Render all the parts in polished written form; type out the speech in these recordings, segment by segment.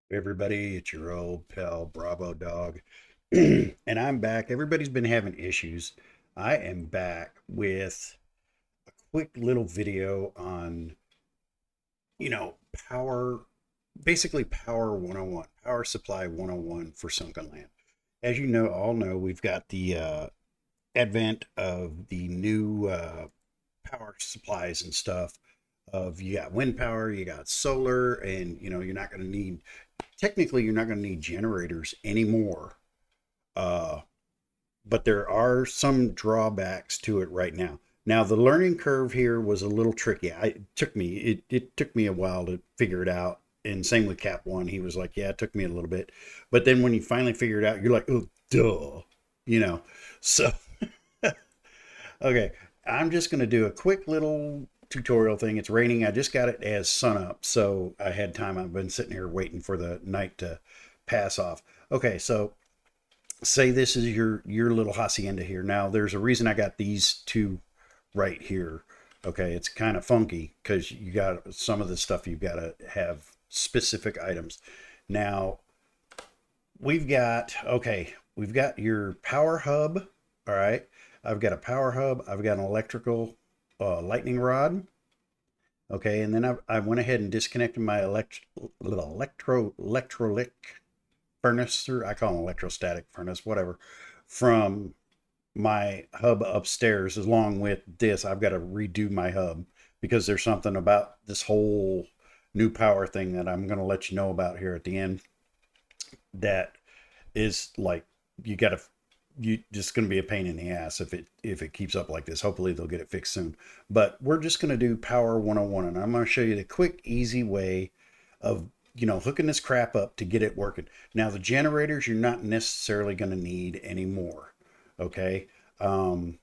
Everybody, it's your old pal Bravo Dog, and I'm back. Everybody's been having issues. I am back with a quick little video on, power, basically Power 101, Power Supply 101 for Sunkenland. As you know, all know, we've got the advent of the new power supplies and stuff. Of you got wind power, you got solar, and you're not going to need technically you're not going to need generators anymore. Uh, but there are some drawbacks to it right now. Now the learning curve here was a little tricky. It took me a while to figure it out. And same with Cap One. He was like, "Yeah, it took me a little bit." But then when you finally figure it out, you're like, "Oh, duh," you know. So okay, I'm just going to do a quick little tutorial thing. It's raining. I just got it as sun up, so I had time. I've been sitting here waiting for the night to pass off. Okay, so say this is your little hacienda here. Now, there's a reason I got these two right here. Okay, it's kind of funky because you got some of the stuff you've got to have specific items. Now, we've got your power hub. All right, I've got a power hub. I've got an electrical lightning rod. Okay, and then I went ahead and disconnected my electrolytic furnace, or I call them electrostatic furnace, whatever, from my hub upstairs. Along with this, I've got to redo my hub because there's something about this whole new power thing that I'm going to let you know about here at the end that is like you got to you just going to be a pain in the ass if it keeps up like this. Hopefully they'll get it fixed soon. But we're just going to do Power 101, and I'm going to show you the quick, easy way of hooking this crap up to get it working. Now the generators you're not necessarily going to need anymore. Okay. And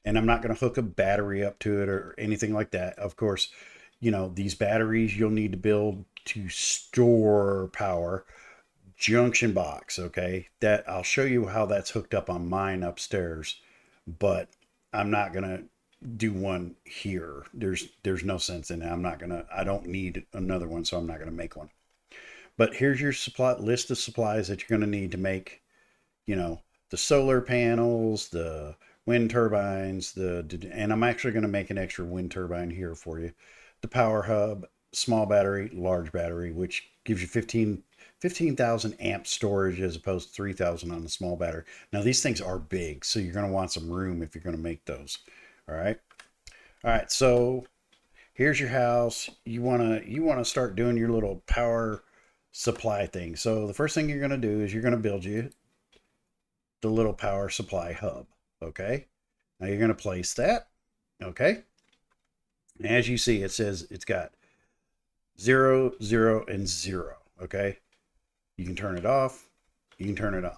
I'm not going to hook a battery up to it or anything like that. Of course, these batteries you'll need to build to store power junction box. Okay, that I'll show you how that's hooked up on mine upstairs, but I'm not gonna do one here. There's no sense in it. I don't need another one, so I'm not gonna make one. But here's your supply list of supplies that you're gonna need to make, you know, the solar panels, the wind turbines, and I'm actually gonna make an extra wind turbine here for you. The power hub, small battery, large battery, which gives you 15,000 amp storage as opposed to 3,000 on the small battery. Now these things are big, so you're going to want some room if you're going to make those. All right. All right. So here's your house. You want to start doing your little power supply thing. So the first thing you're going to do is you're going to build you the little power supply hub. Okay. Now you're going to place that. Okay. As you see, it says it's got 0, 0, and 0. Okay. You can turn it off, you can turn it on.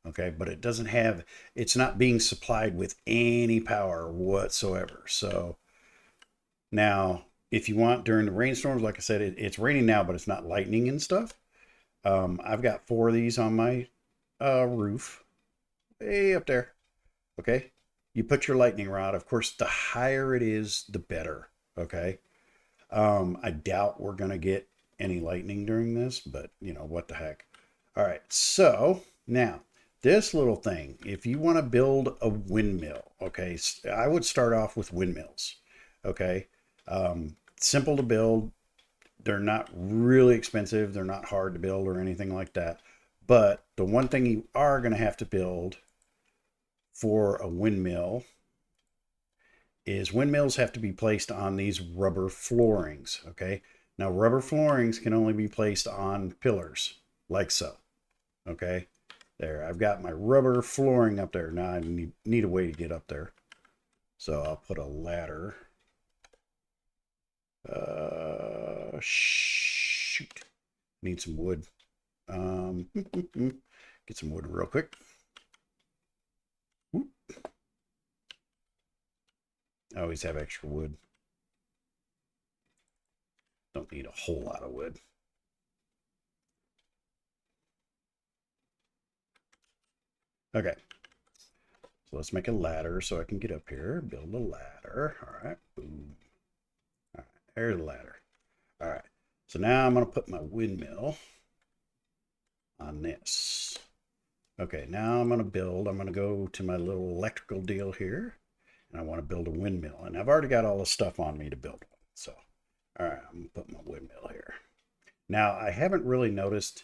Okay, but it's not being supplied with any power whatsoever. So now, if you want during the rainstorms, like I said, it's raining now, but it's not lightning and stuff. I've got four of these on my roof, way up there. Okay, you put your lightning rod. Of course, the higher it is, the better. Okay, I doubt we're gonna get any lightning during this, but what the heck. All right, so now this little thing, if you want to build a windmill, okay, I would start off with windmills. Okay, simple to build. They're not really expensive. They're not hard to build or anything like that. But the one thing you are going to have to build for a windmill is windmills have to be placed on these rubber floorings. Okay, now rubber floorings can only be placed on pillars like so. Okay, there, I've got my rubber flooring up there. Now I need a way to get up there, so I'll put a ladder. Shoot, need some wood. Get some wood real quick. I always have extra wood. Don't need a whole lot of wood. Okay, so let's make a ladder so I can get up here. Build a ladder. All right, boom. All right, there's the ladder. All right, so now I'm going to put my windmill on this. Okay, now I'm going to build. I'm going to go to my little electrical deal here, and I want to build a windmill. And I've already got all the stuff on me to build one. So, all right, I'm going to put my windmill here. Now, I haven't really noticed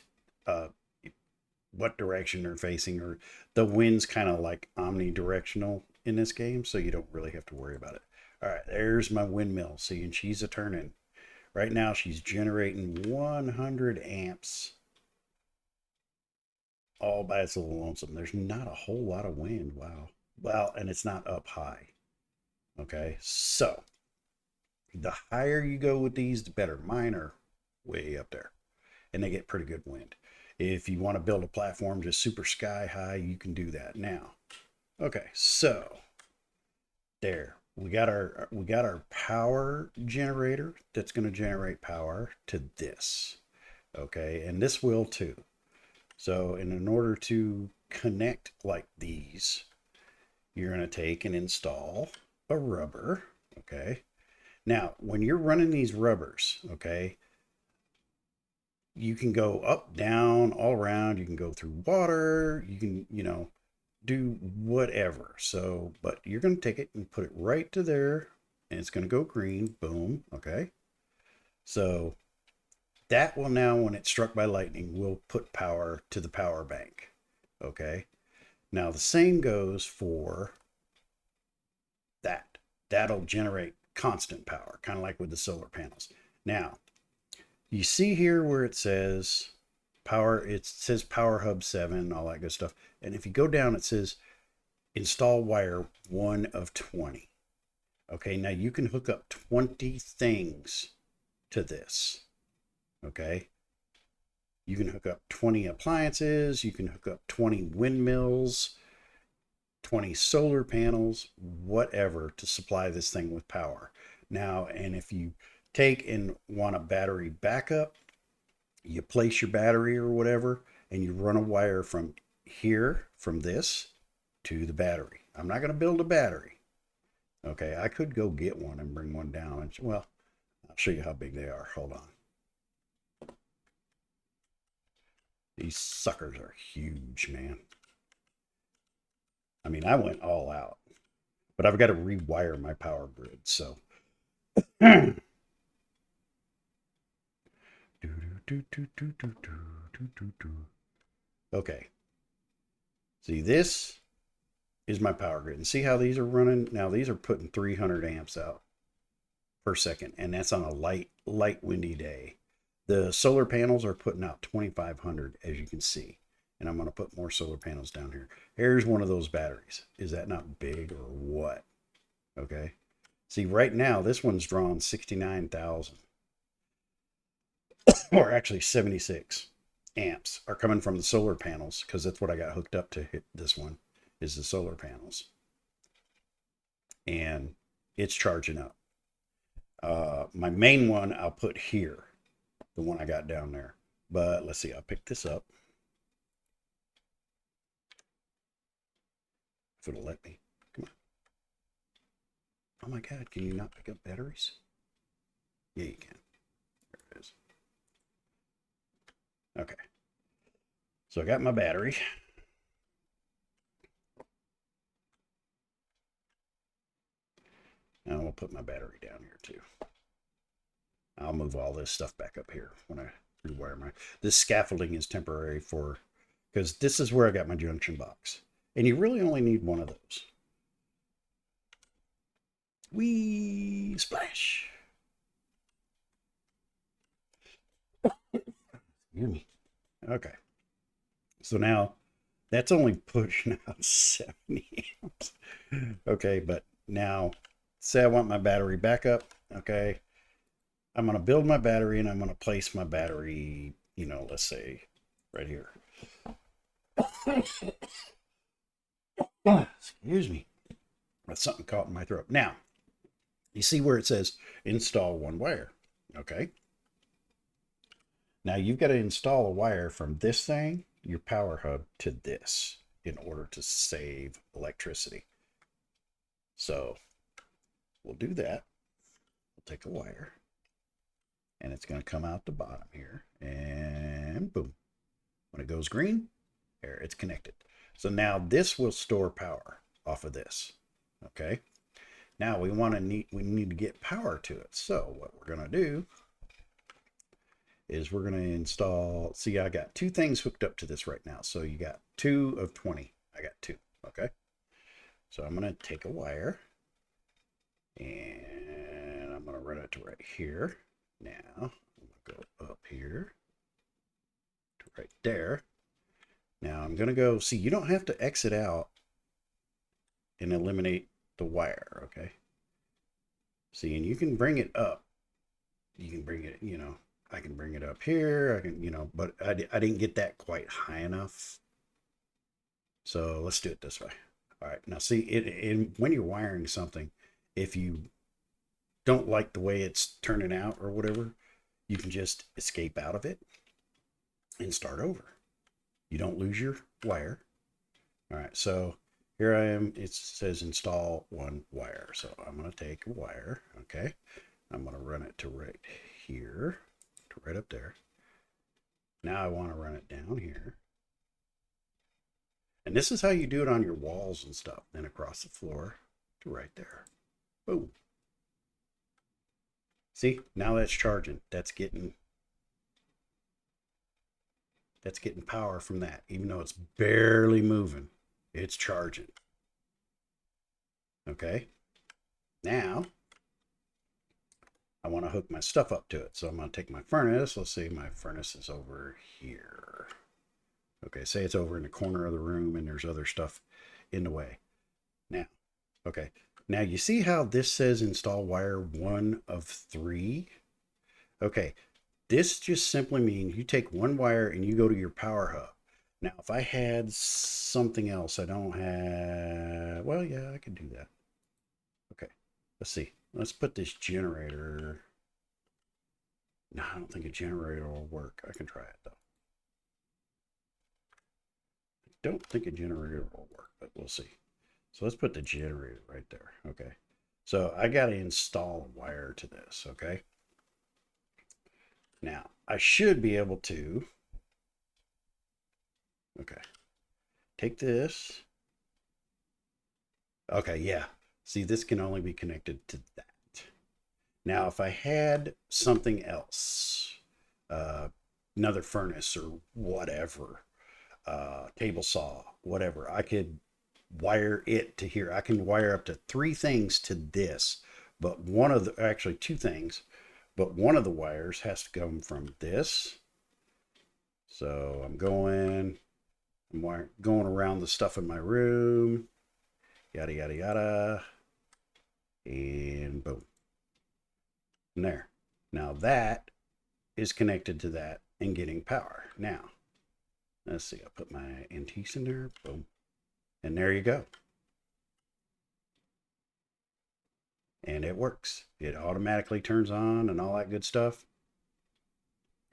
what direction they're facing, or the wind's kind of like omnidirectional in this game, so you don't really have to worry about it. All right, there's my windmill. See, and she's a turning. Right now, she's generating 100 amps all by its little lonesome. There's not a whole lot of wind. Wow. Well, and it's not up high. Okay, so the higher you go with these, the better. Mine are way up there, and they get pretty good wind. If you want to build a platform just super sky high, you can do that now. Okay, so there we got our power generator that's going to generate power to this. Okay, and this will too. So, in order to connect like these, you're going to take and install a rubber. Okay. Now, when you're running these rubbers, okay, you can go up, down, all around. You can go through water. You can, do whatever. So, but you're going to take it and put it right to there, and it's going to go green. Boom. Okay. So that will now, when it's struck by lightning, will put power to the power bank. Okay. Now the same goes for that. That'll generate constant power, kind of like with the solar panels. Now, you see here where it says power, it says Power Hub 7, all that good stuff. And if you go down, it says install wire 1 of 20. Okay, now you can hook up 20 things to this. Okay, you can hook up 20 appliances, you can hook up 20 windmills, 20 solar panels, whatever, to supply this thing with power. Now, and if you take and want a battery backup, you place your battery or whatever, and you run a wire from here, from this, to the battery. I'm not going to build a battery. Okay, I could go get one and bring one down. And, well, I'll show you how big they are. Hold on. These suckers are huge, man. I mean, I went all out, but I've got to rewire my power grid. So, okay. See, this is my power grid. And see how these are running? Now, these are putting 300 amps out per second, and that's on a light windy day. The solar panels are putting out 2,500, as you can see. And I'm going to put more solar panels down here. Here's one of those batteries. Is that not big or what? Okay. See, right now, this one's drawn 69,000. Or actually 76 amps are coming from the solar panels, because that's what I got hooked up to hit this one, is the solar panels. And it's charging up. My main one I'll put here, the one I got down there. But let's see, I'll pick this up. If it'll let me. Come on. Oh my God, can you not pick up batteries? Yeah, you can. There it is. Okay. So I got my battery. Now I'll put my battery down here too. I'll move all this stuff back up here when I rewire my... This scaffolding is temporary for... because this is where I got my junction box. And you really only need one of those. Whee! Splash! Excuse me. Okay. So now, that's only pushing out 70 amps. Okay, but now, say I want my battery back up. Okay. I'm going to build my battery, and I'm going to place my battery, let's say right here. Excuse me. That's something caught in my throat. Now, you see where it says install one wire. Okay. Now you've got to install a wire from this thing, your power hub, to this in order to save electricity. So we'll do that. We'll take a wire, and it's going to come out the bottom here, and boom. When it goes green, there, it's connected. So now this will store power off of this. Okay. Now we need to get power to it. So what we're going to do is we're going to install, see, I got two things hooked up to this right now. So you got 2 of 20. I got 2. Okay. So I'm going to take a wire and I'm going to run it to right here. Now I'm going to go up here to right there. Now I'm going to go, see, you don't have to exit out and eliminate the wire. Okay. See, and you can bring it up. You can bring it, you know, I can bring it up here. I can, you know, but I didn't get that quite high enough. So let's do it this way. All right. Now see, when you're wiring something, if you don't like the way it's turning out or whatever, you can just escape out of it and start over. You don't lose your wire. All right. So here I am. It says install 1 wire. So I'm going to take a wire. Okay. I'm going to run it to right here, to right up there. Now I want to run it down here. And this is how you do it on your walls and stuff. Then across the floor to right there. Boom. See, now that's charging. That's getting power from that. Even though it's barely moving, it's charging. Okay. Now I want to hook my stuff up to it. So I'm going to take my furnace. Let's see, my furnace is over here. Okay, say it's over in the corner of the room and there's other stuff in the way. Now, okay. Now you see how this says install wire 1 of 3? Okay, this just simply means you take 1 wire and you go to your power hub. Now, if I had something else I don't have, well, yeah, I could do that. Okay, let's see. Let's put this generator. No, I don't think a generator will work. I can try it though. I don't think a generator will work, but we'll see. So let's put the generator right there. Okay. So I got to install a wire to this. Okay. Now I should be able to, okay, take this. Okay. Yeah. See, this can only be connected to that. Now, if I had something else, another furnace or whatever, table saw, whatever, I could wire it to here. I can wire up to 3 things to this, but one of the, actually 2 things, but one of the wires has to come from this. So I'm going around the stuff in my room, yada, yada, yada, and boom. And there. Now that is connected to that and getting power. Now, let's see, I'll put my antiques in there, boom. And there you go. And it works. It automatically turns on and all that good stuff.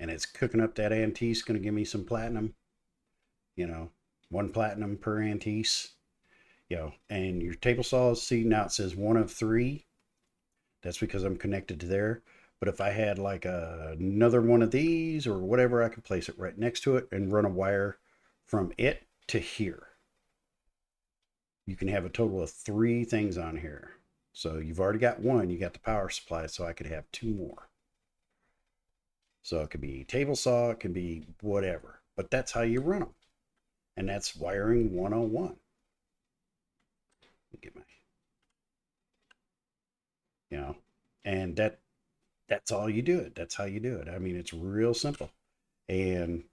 And it's cooking up that antiques, going to give me some platinum. You know, 1 platinum per antiques. You know, and your table saws, see, now it says 1 of 3. That's because I'm connected to there. But if I had like another one of these or whatever, I could place it right next to it and run a wire from it to here. You can have a total of 3 things on here. So you've already got 1, you got the power supply, so I could have 2 more. So it could be table saw, it can be whatever, but that's how you run them. And that's wiring 101. Get my, you know, and that's all you do it. That's how you do it. I mean, it's real simple and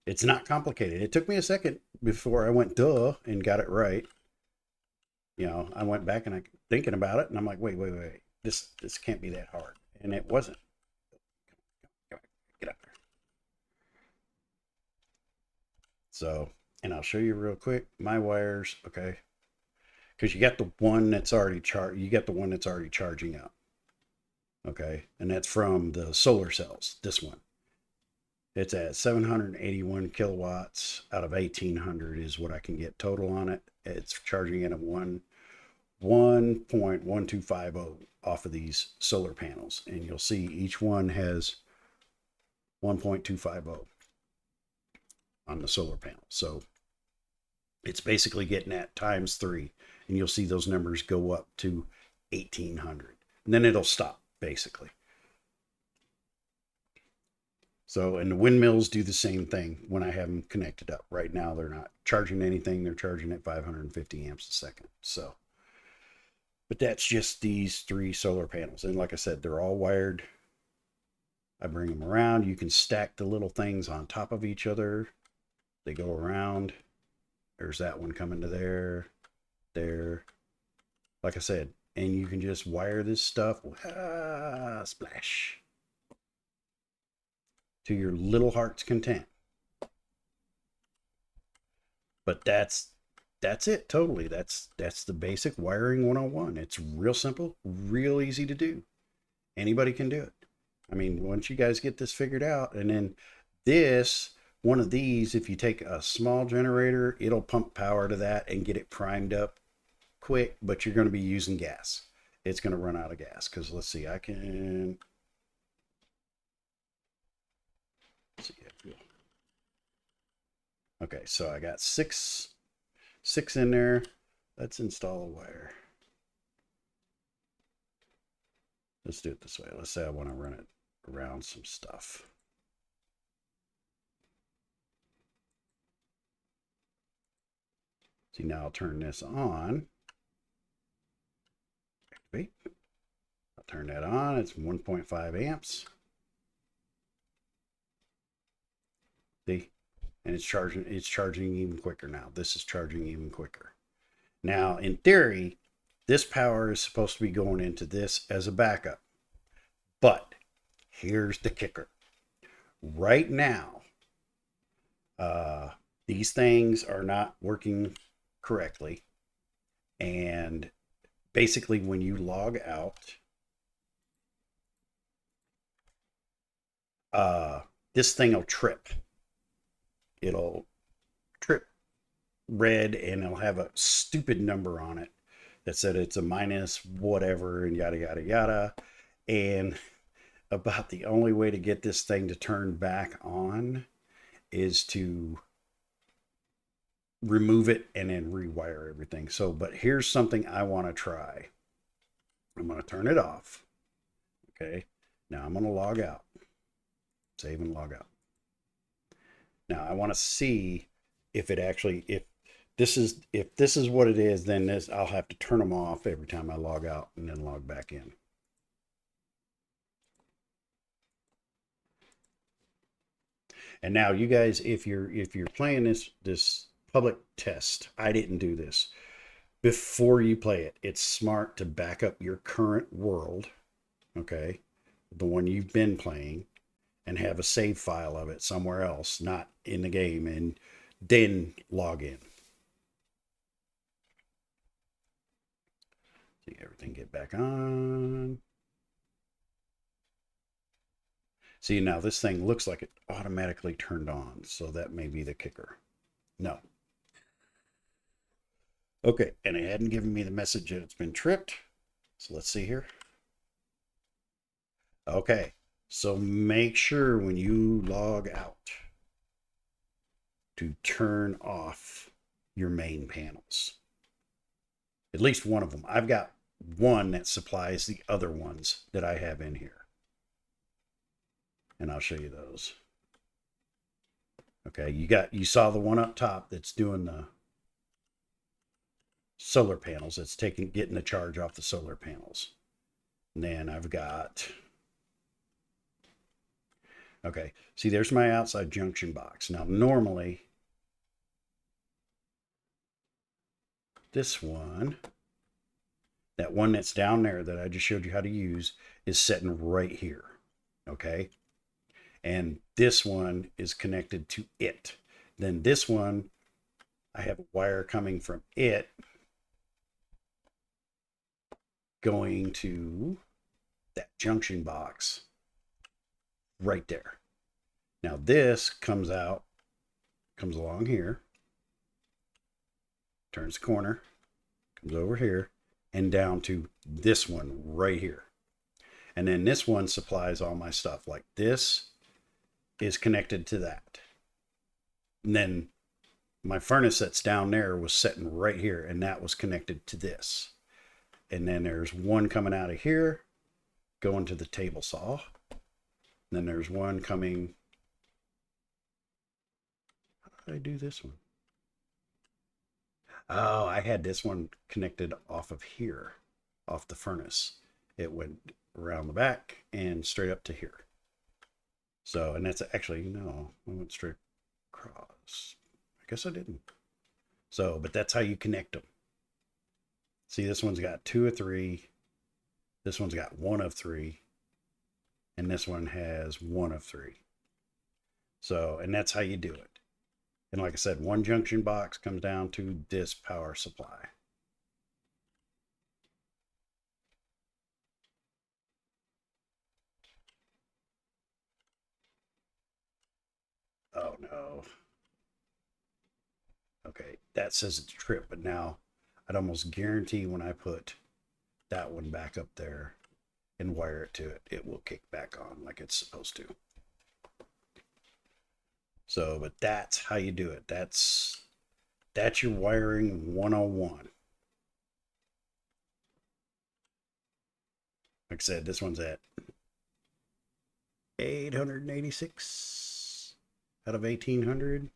it's not complicated. It took me a second before I went duh and got it right. You know, I went back and I thinking about it and I'm like, wait, this can't be that hard. And it wasn't. Come on, get up there. So, and I'll show you real quick my wires. Okay. Because you got the one that's already charging up. Okay. And that's from the solar cells. This one. It's at 781 kilowatts out of 1800 is what I can get total on it. It's charging at a 1.1250 off of these solar panels. And you'll see each one has 1.250. on the solar panel. So it's basically getting at ×3, and you'll see those numbers go up to 1800, and then it'll stop basically. So, and the windmills do the same thing when I have them connected up. Right now, they're not charging anything. They're charging at 550 amps a second. So, but that's just these 3 solar panels. And like I said, they're all wired. I bring them around. You can stack the little things on top of each other. They go around. There's that one coming to there, there. Like I said, and you can just wire this stuff, splash, to your little heart's content. But that's it totally. That's the basic wiring 101. It's real simple, real easy to do. Anybody can do it. I mean, once you guys get this figured out, and then this, one of these, if you take a small generator, it'll pump power to that and get it primed up quick, but you're going to be using gas. It's going to run out of gas because let's see, I can see. Okay, so I got six in there. Let's install a wire. Let's do it this way. Let's say I want to run it around some stuff. See, now I'll turn this on. Activate. I'll turn that on. It's 1.5 amps. See? And it's charging even quicker now. This is charging even quicker. Now, in theory, this power is supposed to be going into this as a backup. But here's the kicker. Right now, these things are not working correctly. And basically, when you log out, this thing will trip. It'll trip red, and it'll have a stupid number on it that said it's a minus whatever and yada yada yada. And about the only way to get this thing to turn back on is to remove it and then rewire everything. So, but here's something I want to try. I'm going to turn it off. Okay. Now I'm going to log out. Save and log out. Now I want to see if it actually, if this is what it is, then this, I'll have to turn them off every time I log out and then log back in. And now you guys, if you're playing this public test, I didn't do this. Before you play it, it's smart to back up your current world, okay, the one you've been playing, and have a save file of it somewhere else, not in the game, and then log in. See everything get back on. See, now this thing looks like it automatically turned on, so that may be the kicker. No. Okay, and it hadn't given me the message that it's been tripped. So let's see here. Okay, so make sure when you log out to turn off your main panels. At least one of them. I've got one that supplies the other ones that I have in here. And I'll show you those. Okay, you saw the one up top that's doing the solar panels. It's getting the charge off the solar panels. And then I've got, okay, see, there's my outside junction box. Now, normally, this one, that one that's down there that I just showed you how to use, is sitting right here. Okay. And this one is connected to it. Then this one, I have a wire coming from it going to that junction box right there. Now this comes along here, turns the corner, comes over here, and down to this one right here. And then this one supplies all my stuff. Like this is connected to that. And then my furnace that's down there was sitting right here, and that was connected to this. And then there's one coming out of here, going to the table saw. And then there's one coming. How did I do this one? Oh, I had this one connected off of here, off the furnace. It went around the back and straight up to here. So, and that's actually, no, I went straight across. I guess I didn't. So, but that's how you connect them. See, this one's got 2 of 3. This one's got 1 of 3. And this one has 1 of 3. So, and that's how you do it. And like I said, one junction box comes down to this power supply. Oh no. Okay, that says it's tripped, but now I'd almost guarantee when I put that one back up there and wire it to it, it will kick back on like it's supposed to. So, but that's how you do it. That's your wiring 101. Like I said, this one's at 886 out of 1800.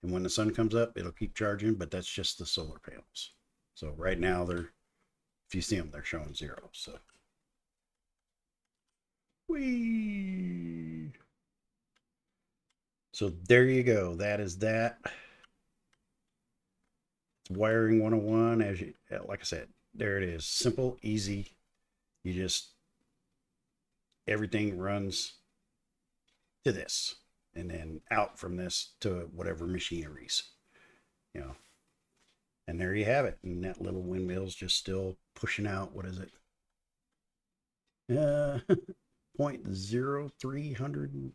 And when the sun comes up, it'll keep charging, but that's just the solar panels. So right now they're, if you see them, they're showing 0. So, whee. So there you go. That is that. It's wiring 101. As you, like I said, there it is. Simple, easy. You just, everything runs to this, and then out from this to whatever machineries, you know. And there you have it. And that little windmill's just still pushing out, what is it? 0.0300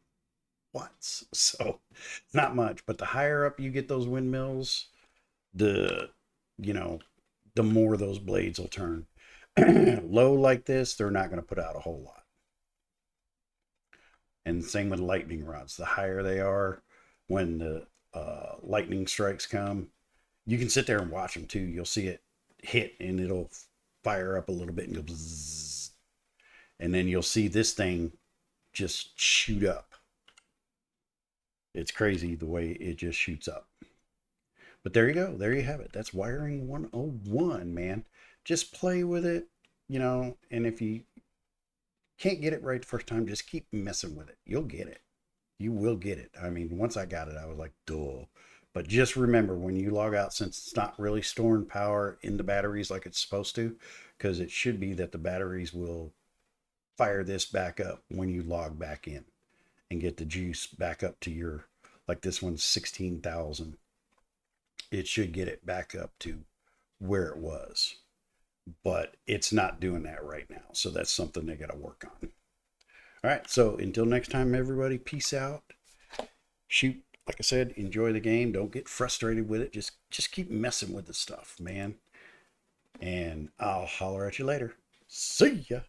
watts. So not much, but the higher up you get those windmills, the, you know, the more those blades will turn. Low like this, they're not going to put out a whole lot. And same with lightning rods. The higher they are, when the lightning strikes come, you can sit there and watch them too. You'll see it hit and it'll fire up a little bit and go bzzz. And then you'll see this thing just shoot up. It's crazy the way it just shoots up. But there you go. There you have it. That's wiring 101, man. Just play with it, you know, and if you can't get it right the first time, just keep messing with it. You'll get it. You will get it. I mean, once I got it, I was like, duh. But just remember, when you log out, since it's not really storing power in the batteries like it's supposed to, because it should be that the batteries will fire this back up when you log back in and get the juice back up to your, like this one's 16,000. It should get it back up to where it was. But it's not doing that right now. So that's something they got to work on. All right. So until next time, everybody, peace out. Shoot. Like I said, enjoy the game. Don't get frustrated with it. Just keep messing with the stuff, man. And I'll holler at you later. See ya.